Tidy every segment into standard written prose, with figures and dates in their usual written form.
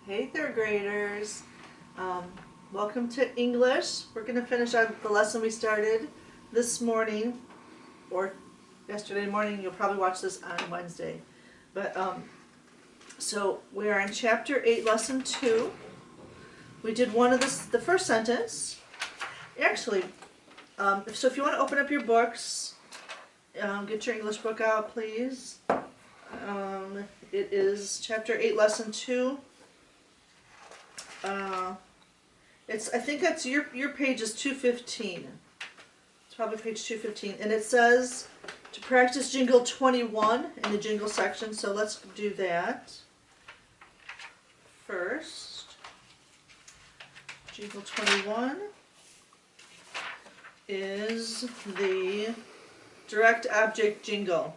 Hey, third graders. Welcome to English. We're going to finish the lesson we started this morning, or yesterday morning. You'll probably watch this on Wednesday. But so we are in Chapter 8, Lesson 2. We did one of the first sentence. Actually, so if you want to open up your books, get your English book out, please. It is Chapter 8, Lesson 2. I think that's your page is 215. It's probably page 215, and it says to practice Jingle 21 in the Jingle section. So let's do that first. Jingle 21 is the direct object jingle.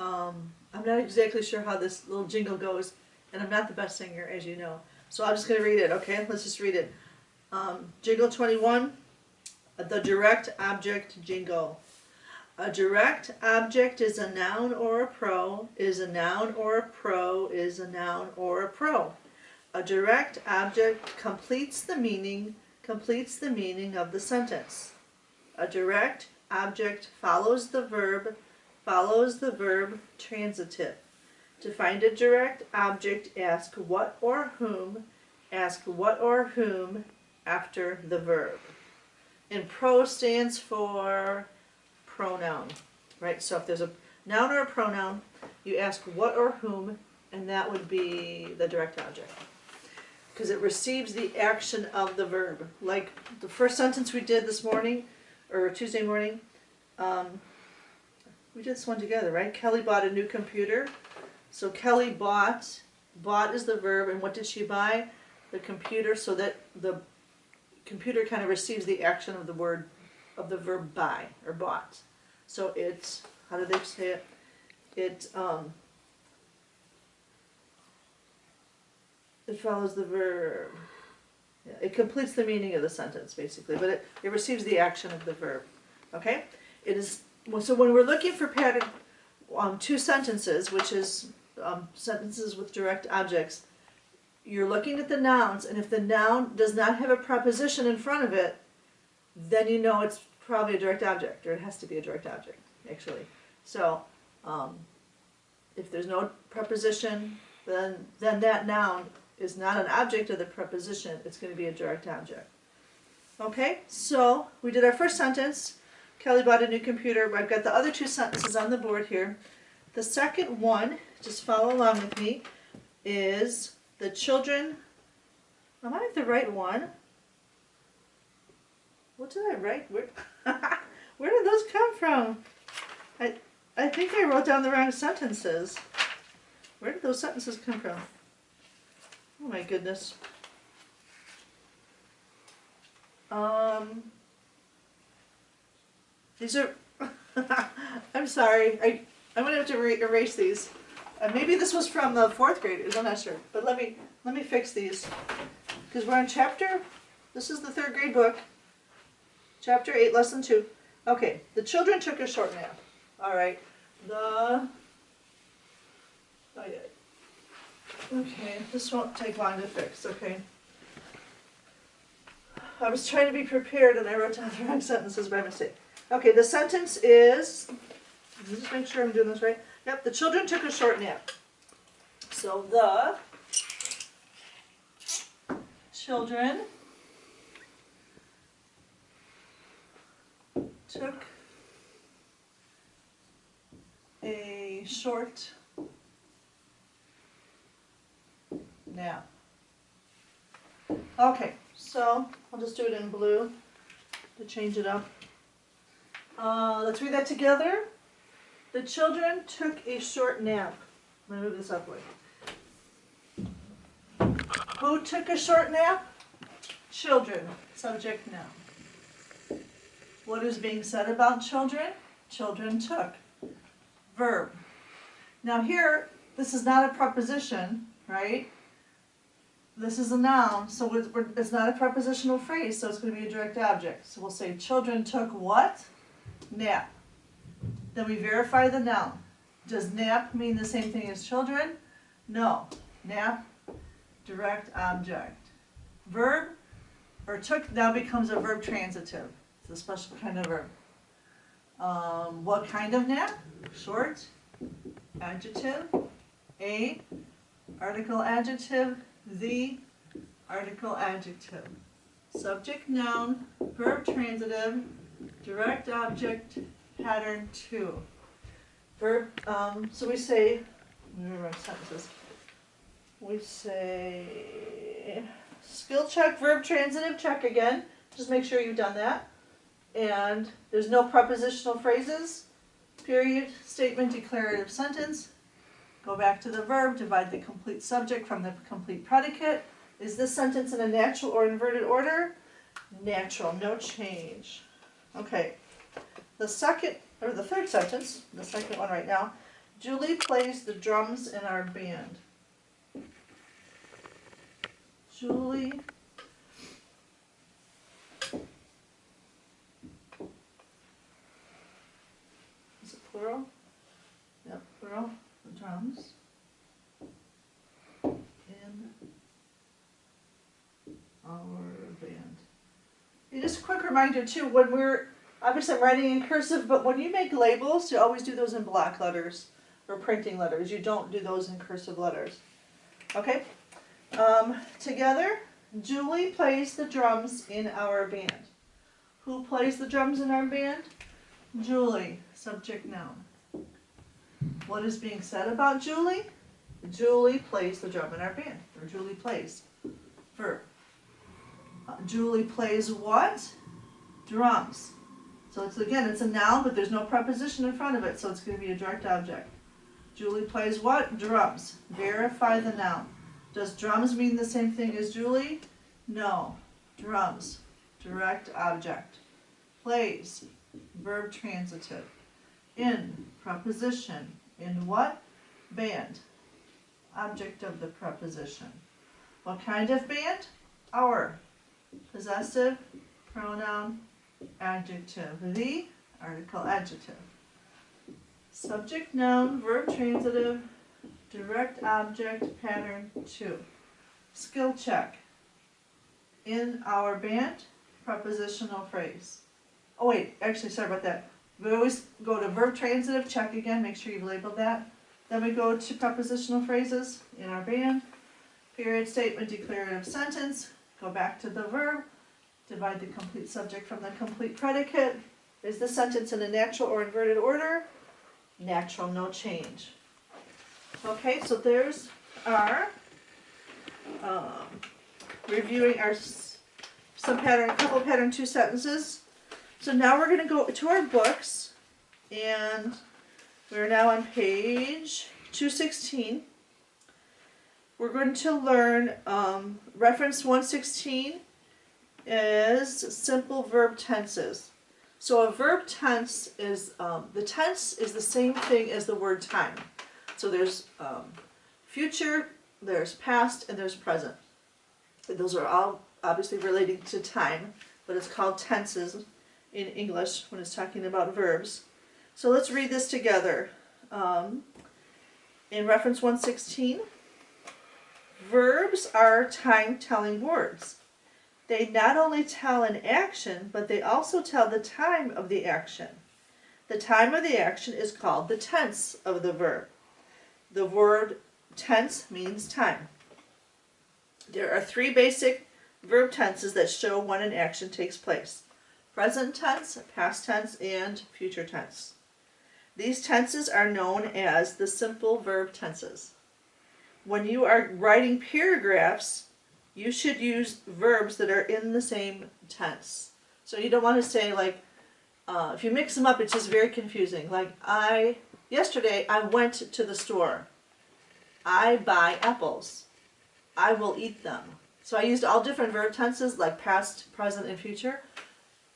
I'm not exactly sure how this little jingle goes, and I'm not the best singer, as you know. So I'm just going to read it, okay? Let's just read it. Jingle 21, the direct object jingle. A direct object is a noun or a pro, is a noun or a pro, is a noun or a pro. A direct object completes the meaning of the sentence. A direct object follows the verb transitive. To find a direct object, ask what or whom after the verb. And pro stands for pronoun, right? So if there's a noun or a pronoun, you ask what or whom, and that would be the direct object, because it receives the action of the verb. Like the first sentence we did this morning, or Tuesday morning, we did this one together, right? Kelly bought a new computer. So Kelly bought is the verb, and what did she buy? The computer, so that the computer kind of receives the action of the verb buy, or bought. So it's, how do they say it? It follows the verb. Yeah, it completes the meaning of the sentence, basically, but it receives the action of the verb. Okay? It is, so when we're looking for pattern, two sentences, which is sentences with direct objects, you're looking at the nouns, and if the noun does not have a preposition in front of it, then you know it's probably a direct object, or it has to be a direct object, actually. So if there's no preposition, then that noun is not an object of the preposition. It's going to be a direct object. Okay, so we did our first sentence. Kelly bought a new computer. I've got the other two sentences on the board here. The second one, just follow along with me, is the children. Am I at the right one? What did I write? Where did those come from? I think I wrote down the wrong sentences. Where did those sentences come from? Oh my goodness. These are, I'm sorry, I'm going to have to erase these. Maybe this was from the fourth graders, I'm not sure. But let me fix these. Because we're on this is the third grade book, Chapter 8, Lesson 2. Okay, the children took a short nap. All right, okay, this won't take long to fix, okay. I was trying to be prepared and I wrote down the wrong sentences by mistake. Okay, the sentence is, let me just make sure I'm doing this right. Yep, the children took a short nap. So the children took a short nap. Okay, so I'll just do it in blue to change it up. Let's read that together. The children took a short nap. Let me move this up way. Who took a short nap? Children. Subject noun. What is being said about children? Children took. Verb. Now here, this is not a preposition, right? This is a noun, so it's not a prepositional phrase, so it's going to be a direct object. So we'll say children took what? Nap. Then we verify the noun. Does nap mean the same thing as children? No. Nap, direct object. Verb, or took now becomes a verb transitive. It's a special kind of verb. What kind of nap? Short, adjective. A, article adjective. The, article adjective. Subject noun, verb transitive, direct object, pattern 2. Verb, so we say, let me remember sentences. We say, skill check, verb transitive, check again. Just make sure you've done that. And there's no prepositional phrases. Period, statement, declarative sentence. Go back to the verb, divide the complete subject from the complete predicate. Is this sentence in a natural or inverted order? Natural, no change. Okay, the third sentence, the second one right now. Julie plays the drums in our band. Julie is it plural? Yep, plural. The drums in our band. And just a quick reminder too, when obviously I'm writing in cursive, but when you make labels, you always do those in block letters or printing letters. You don't do those in cursive letters. Okay? Together, Julie plays the drums in our band. Who plays the drums in our band? Julie, subject noun. What is being said about Julie? Julie plays the drum in our band, or Julie plays. Verb. Julie plays what? Drums. So it's a noun, but there's no preposition in front of it, so it's going to be a direct object. Julie plays what? Drums. Verify the noun. Does drums mean the same thing as Julie? No. Drums. Direct object. Plays. Verb transitive. In. Preposition. In what? Band. Object of the preposition. What kind of band? Our. Possessive. Pronoun. Adjective. The. Article adjective. Subject noun. Verb transitive. Direct object, pattern 2. Skill check. In our band, prepositional phrase. Oh wait, actually, sorry about that. We always go to verb transitive, check again, make sure you've labeled that. Then we go to prepositional phrases, in our band, period, statement, declarative sentence. Go back to the verb, divide the complete subject from the complete predicate. Is the sentence in a natural or inverted order? Natural, no change. Okay, so there's our reviewing our couple pattern 2 sentences. So now we're going to go to our books, and we're now on page 216. We're going to learn reference 116 is simple verb tenses. So a verb tense is, the tense is the same thing as the word time. So there's future, there's past, and there's present. And those are all obviously relating to time, but it's called tenses in English when it's talking about verbs. So let's read this together. In reference 116, verbs are time-telling words. They not only tell an action, but they also tell the time of the action. The time of the action is called the tense of the verb. The word tense means time. There are 3 basic verb tenses that show when an action takes place. Present tense, past tense, and future tense. These tenses are known as the simple verb tenses. When you are writing paragraphs, you should use verbs that are in the same tense. So you don't want to say like, if you mix them up, it's just very confusing. Like, yesterday I went to the store. I buy apples. I will eat them. So I used all different verb tenses like past, present, and future.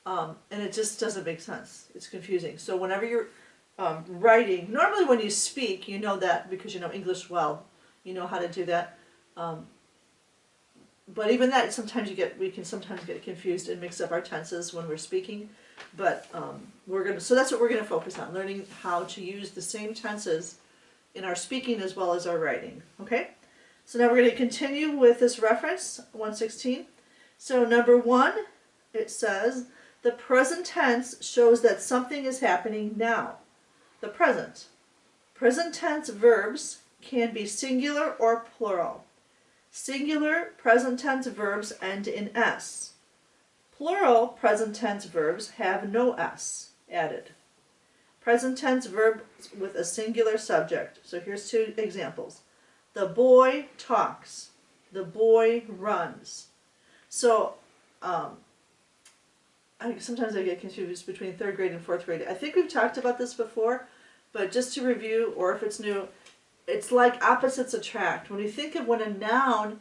And it just doesn't make sense. It's confusing. So whenever you're writing, normally when you speak, you know that because you know English well. You know how to do that. But even that, we can sometimes get confused and mix up our tenses when we're speaking. But so that's what we're gonna focus on, learning how to use the same tenses in our speaking as well as our writing. Okay? So now we're going to continue with this reference, 116. So number 1, it says, the present tense shows that something is happening now. The present. Present tense verbs can be singular or plural. Singular present tense verbs end in S. Plural present tense verbs have no S added. Present tense verbs with a singular subject. So here's 2 examples. The boy talks. The boy runs. So sometimes I get confused between 3rd grade and 4th grade. I think we've talked about this before, but just to review, or if it's new, it's like opposites attract. When you think of when a noun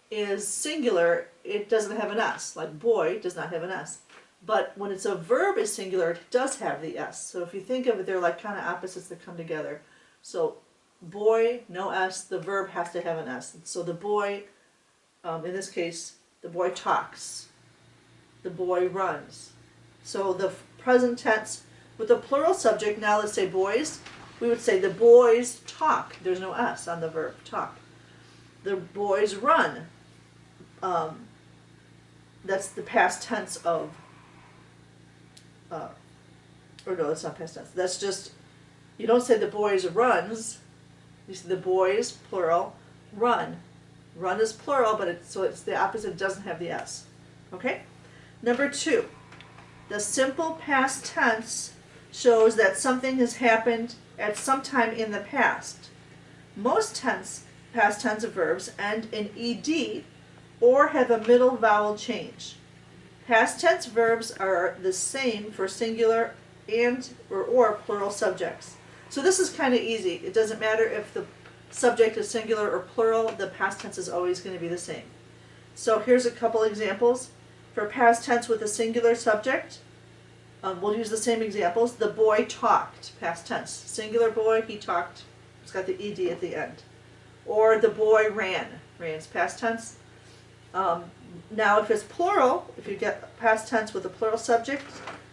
is singular, it doesn't have an S. Like boy does not have an S. But when it's a verb is singular, it does have the S. So if you think of it, they're like kind of opposites that come together. So boy, no S, the verb has to have an S. So the boy, in this case, the boy talks. The boy runs. So the present tense with the plural subject, now let's say boys, we would say the boys talk. There's no S on the verb, talk. The boys run. That's the past tense of, or no, that's not past tense. That's just, you don't say the boys runs. You say the boys, plural, run. Run is plural, but it's the opposite, it doesn't have the S. Okay? Number 2, the simple past tense shows that something has happened at some time in the past. Most past tense verbs end in ed or have a middle vowel change. Past tense verbs are the same for singular and or plural subjects. So this is kind of easy. It doesn't matter if the subject is singular or plural, the past tense is always going to be the same. So here's a couple examples. For past tense with a singular subject, we'll use the same examples. The boy talked, past tense. Singular boy, he talked. It's got the ed at the end. Or the boy ran. Ran's past tense. Now if it's plural, if you get past tense with a plural subject,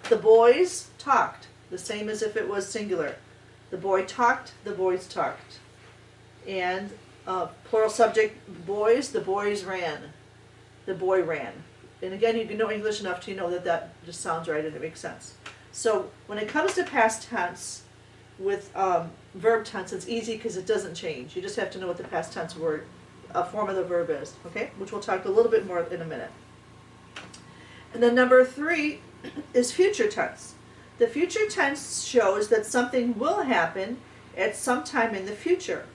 the boys talked. The same as if it was singular. The boy talked, the boys talked. And plural subject, boys, the boys ran. The boy ran. And again, you know English enough to know that that just sounds right and it makes sense. So when it comes to past tense with verb tense, it's easy because it doesn't change. You just have to know what the past tense word, form of the verb is, okay? Which we'll talk a little bit more in a minute. And then number 3 is future tense. The future tense shows that something will happen at some time in the future.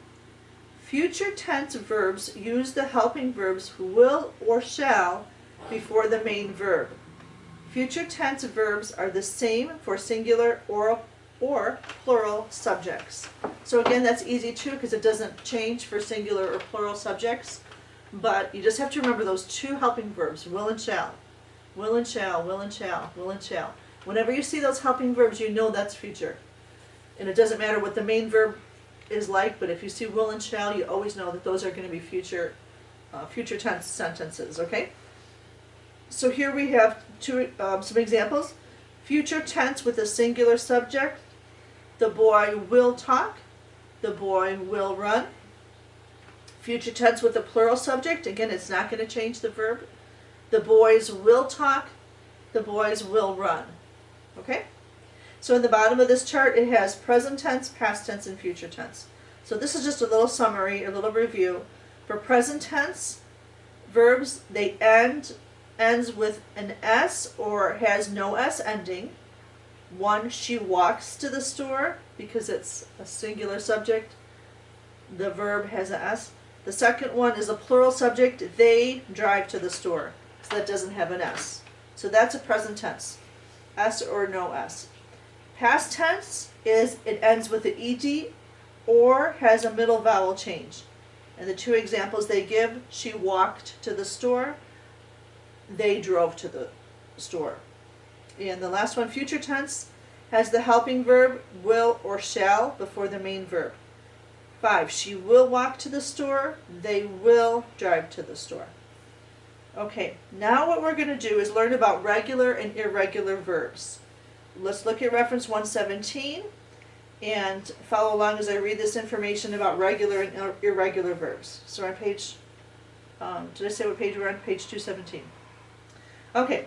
Future tense verbs use the helping verbs will or shall before the main verb. Future tense verbs are the same for singular or plural subjects. So again, that's easy too because it doesn't change for singular or plural subjects, but you just have to remember those 2 helping verbs, will and shall. Will and shall, will and shall, will and shall. Whenever you see those helping verbs, you know that's future. And it doesn't matter what the main verb is like, but if you see will and shall, you always know that those are going to be future tense sentences, okay? So here we have some examples. Future tense with a singular subject. The boy will talk. The boy will run. Future tense with a plural subject. Again, it's not going to change the verb. The boys will talk. The boys will run. Okay? So in the bottom of this chart, it has present tense, past tense, and future tense. So this is just a little summary, a little review. For present tense verbs, they ends with an S or has no S ending. 1, she walks to the store because it's a singular subject. The verb has an S. The second one is a plural subject. They drive to the store. So that doesn't have an S. So that's a present tense. S or no S. Past tense is it ends with an ed or has a middle vowel change. And the 2 examples they give, she walked to the store. They drove to the store. And the last one, future tense, has the helping verb will or shall before the main verb. 5, she will walk to the store. They will drive to the store. Okay, now what we're going to do is learn about regular and irregular verbs. Let's look at reference 117. and follow along as I read this information about regular and irregular verbs. So on page, did I say what page we're on? Page 217. Okay.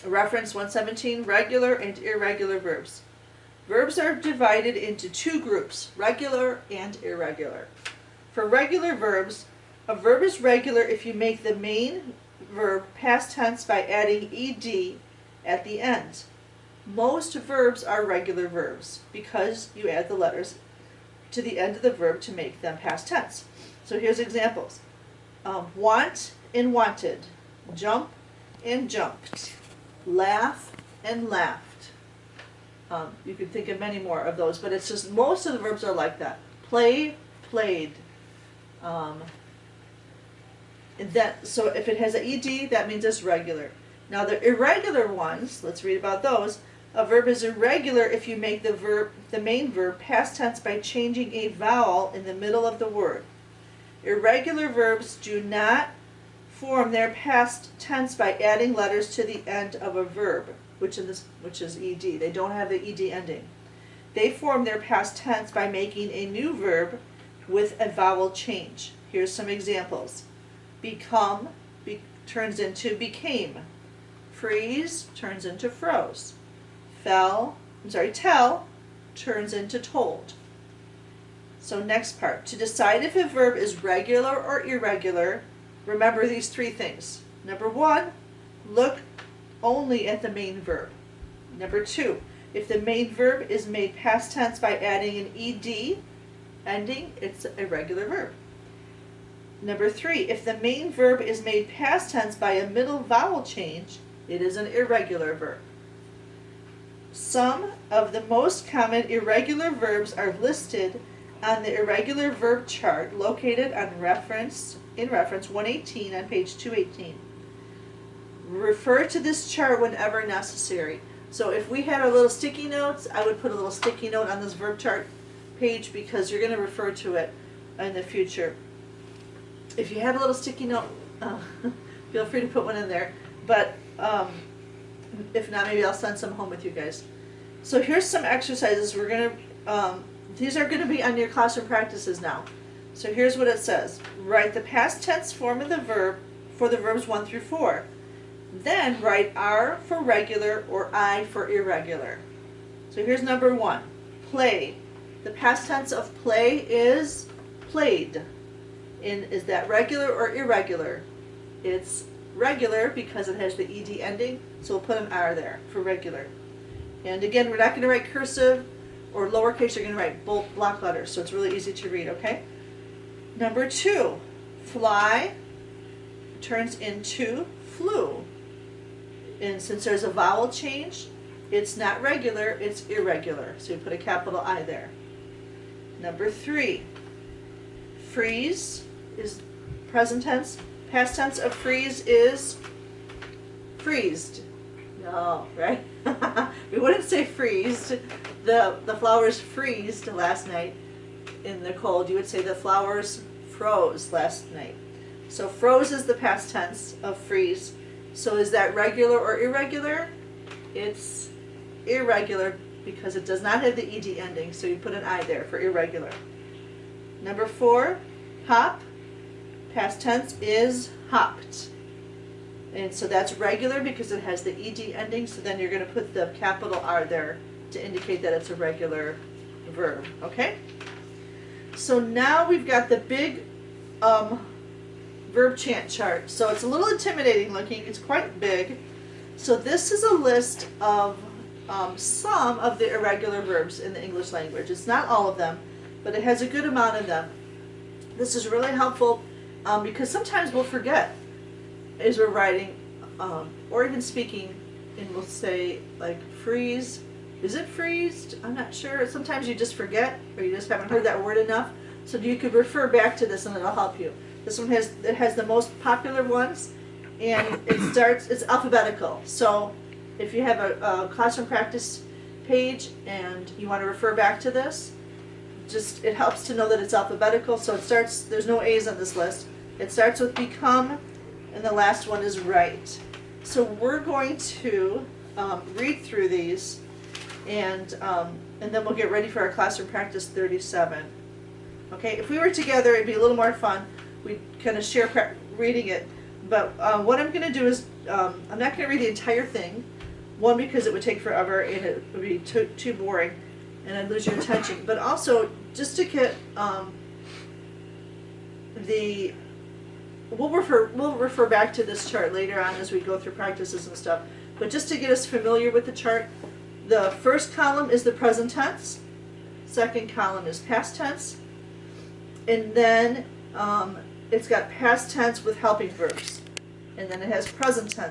Reference 117, regular and irregular verbs. Verbs are divided into two groups, regular and irregular. For regular verbs, a verb is regular if you make the main verb past tense by adding ed at the end. Most verbs are regular verbs because you add the letters to the end of the verb to make them past tense. So here's examples. Want and wanted, jump and jumped, laugh and laughed. You can think of many more of those, but it's just most of the verbs are like that. Play, played. So if it has an ed, that means it's regular. Now the irregular ones, let's read about those. A verb is irregular if you make the main verb past tense by changing a vowel in the middle of the word. Irregular verbs do not form their past tense by adding letters to the end of a verb, which is ed. They don't have the ed ending. They form their past tense by making a new verb with a vowel change. Here's some examples. Become turns into became. Freeze turns into froze. Tell turns into told. So next part. To decide if a verb is regular or irregular, remember these three things. Number one, look only at the main verb. Number two, if the main verb is made past tense by adding an ed ending, it's a regular verb. Number three, if the main verb is made past tense by a middle vowel change, it is an irregular verb. Some of the most common irregular verbs are listed on the irregular verb chart located on reference 118 on page 218. Refer to this chart whenever necessary. So if we had our little sticky notes, I would put a little sticky note on this verb chart page because you're going to refer to it in the future. If you had a little sticky note, feel free to put one in there. But if not, maybe I'll send some home with you guys. So here's some exercises. These are going to be on your classroom practices now. So here's what it says. Write the past tense form of the verb for the verbs 1 through 4. Then write R for regular or I for irregular. So here's number 1. Play. The past tense of play is played. Is that regular or irregular? It's regular because it has the ed ending, so we'll put an R there for regular. And again, we're not going to write cursive or lowercase, you're going to write bold block letters, so it's really easy to read, okay? Number 2, fly turns into flew. And since there's a vowel change, it's not regular, it's irregular. So you put a capital I there. Number 3, freeze is present tense. Past tense of freeze is freezed. No, right? We wouldn't say freezed. The flowers freezed last night in the cold. You would say the flowers froze last night. So froze is the past tense of freeze. So is that regular or irregular? It's irregular because it does not have the ed ending, so you put an I there for irregular. Number 4, hop. Past tense is hopped. And so that's regular because it has the ed ending, so then you're going to put the capital R there to indicate that it's a regular verb, okay? So now we've got the big verb chant chart. So it's a little intimidating looking, it's quite big. So this is a list of some of the irregular verbs in the English language. It's not all of them, but it has a good amount of them. This is really helpful because sometimes we'll forget as we're writing or even speaking, and we'll say like freeze. Is it freezed? I'm not sure. Sometimes you just forget or you just haven't heard that word enough. So you could refer back to this and it'll help you. This one has the most popular ones, and it's alphabetical. So if you have a classroom practice page and you want to refer back to this, it helps to know that it's alphabetical. So it starts, there's no A's on this list. It starts with become, and the last one is write. So we're going to read through these and and then we'll get ready for our classroom practice 37. Okay, if we were together, it'd be a little more fun. We'd kind of share reading it. But what I'm going to do is, I'm not going to read the entire thing. One, because it would take forever and it would be too boring, and I'd lose your attention. But also, just to get we'll refer back to this chart later on as we go through practices and stuff. But just to get us familiar with the chart, the first column is the present tense, second column is past tense, and then it's got past tense with helping verbs, and then it has present tense